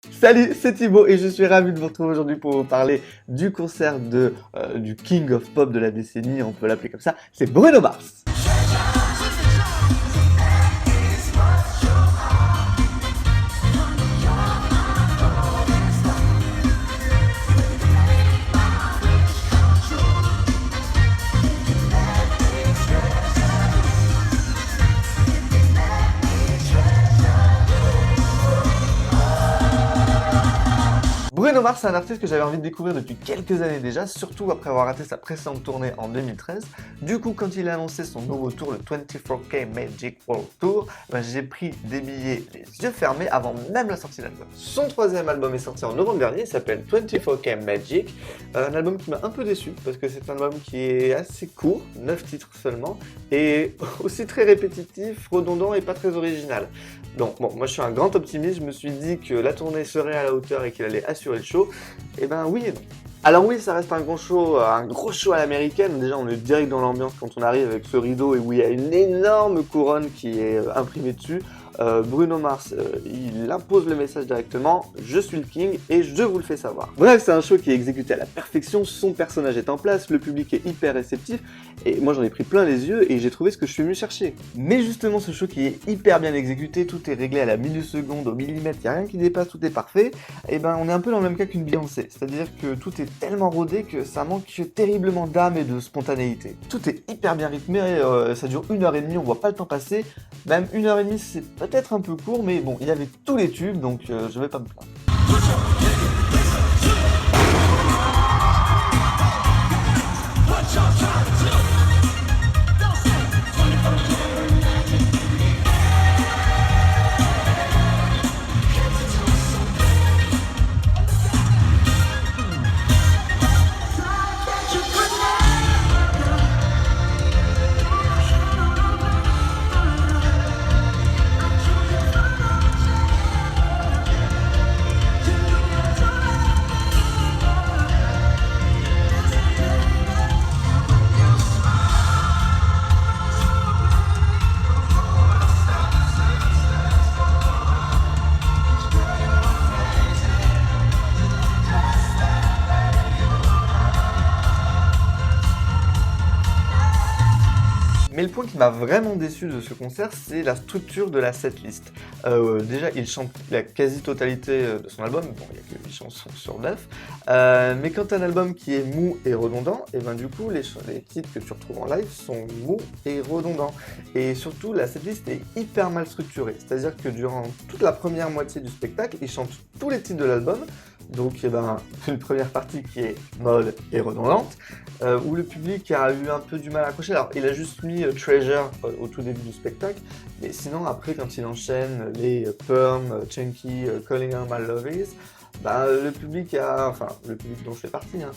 Salut, c'est Thibaut et je suis ravi de vous retrouver aujourd'hui pour vous parler du concert du King of Pop de la décennie, on peut l'appeler comme ça, c'est Bruno Mars. Bruno Mars, c'est un artiste que j'avais envie de découvrir depuis quelques années déjà, surtout après avoir raté sa précédente tournée en 2013. Du coup, quand il a annoncé son nouveau tour, le 24K Magic World Tour, j'ai pris des billets les yeux fermés avant même la sortie de l'album. Son troisième album est sorti en novembre dernier, il s'appelle 24K Magic, un album qui m'a un peu déçu, parce que c'est un album qui est assez court, 9 titres seulement, et aussi très répétitif, redondant et pas très original. Donc bon, moi je suis un grand optimiste, je me suis dit que la tournée serait à la hauteur et qu'il allait assurer le show, et ben oui et non. Alors oui, ça reste un gros show à l'américaine. Déjà, on est direct dans l'ambiance quand on arrive avec ce rideau et où il y a une énorme couronne qui est imprimée dessus. Bruno Mars, il impose le message directement, je suis le king et je vous le fais savoir. Bref, c'est un show qui est exécuté à la perfection, son personnage est en place, le public est hyper réceptif, et moi j'en ai pris plein les yeux et j'ai trouvé ce que je suis venu chercher. Mais justement, ce show qui est hyper bien exécuté, tout est réglé à la milliseconde, au millimètre, il n'y a rien qui dépasse, tout est parfait, et ben on est un peu dans le même cas qu'une Beyoncé, c'est-à-dire que tout est tellement rodé que ça manque terriblement d'âme et de spontanéité. Tout est hyper bien rythmé, ça dure 1h30, on voit pas le temps passer, même 1h30 c'est peut-être un peu court, mais bon, il y avait tous les tubes, donc je vais pas me plaindre. Mais le point qui m'a vraiment déçu de ce concert, c'est la structure de la setlist. Déjà, il chante la quasi-totalité de son album, bon, il n'y a que 8 chansons sur 9, mais quand un album qui est mou et redondant, et ben du coup, les titres que tu retrouves en live sont mous et redondants. Et surtout, la setlist est hyper mal structurée, c'est-à-dire que durant toute la première moitié du spectacle, il chante tous les titres de l'album, donc une première partie qui est molle et redondante, où le public a eu un peu du mal à accrocher. Alors il a juste mis Treasure au tout début du spectacle, mais sinon après quand il enchaîne les Perm, Chunky, Calling Her My Love Is, le public le public dont je fais partie, hein,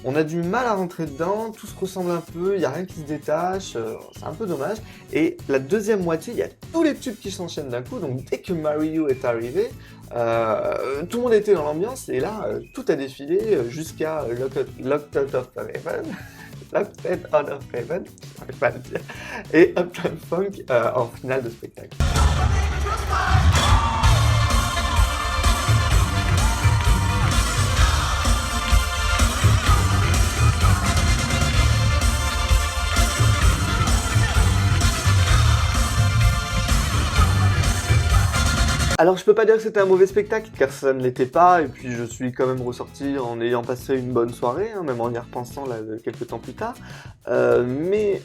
on a du mal à rentrer dedans, tout se ressemble un peu, il n'y a rien qui se détache, c'est un peu dommage. Et la deuxième moitié, il y a tous les tubes qui s'enchaîned d'un coup, donc dès que Marry You est arrivé, tout le monde était dans l'ambiance, et là, tout a défilé jusqu'à Locked Out of Heaven, Locked Out of Heaven, j'arrive pas à le dire, et Uptown Funk en finale de spectacle. Alors je peux pas dire que c'était un mauvais spectacle, car ça ne l'était pas, et puis je suis quand même ressorti en ayant passé une bonne soirée, hein, même en y repensant là, quelques temps plus tard, mais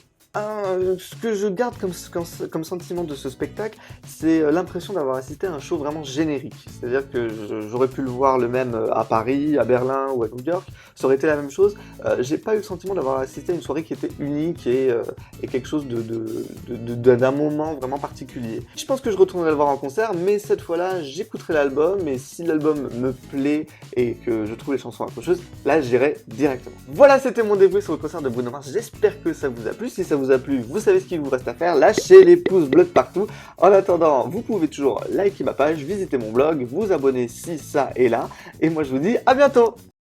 ce que je garde comme sentiment de ce spectacle, c'est l'impression d'avoir assisté à un show vraiment générique. C'est-à-dire que j'aurais pu le voir le même à Paris, à Berlin ou à New York, ça aurait été la même chose. J'ai pas eu le sentiment d'avoir assisté à une soirée qui était unique et quelque chose d'un moment vraiment particulier. Je pense que je retournerai le voir en concert, mais cette fois-là, j'écouterai l'album, et si l'album me plaît et que je trouve les chansons accrocheuses, là j'irai directement. Voilà, c'était mon débrief sur le concert de Bruno Mars, j'espère que ça vous a plu. Si ça vous a plu, vous savez ce qu'il vous reste à faire, lâchez les pouces bleus de partout. En attendant, vous pouvez toujours liker ma page, visiter mon blog, vous abonner si ça est là, et moi je vous dis à bientôt.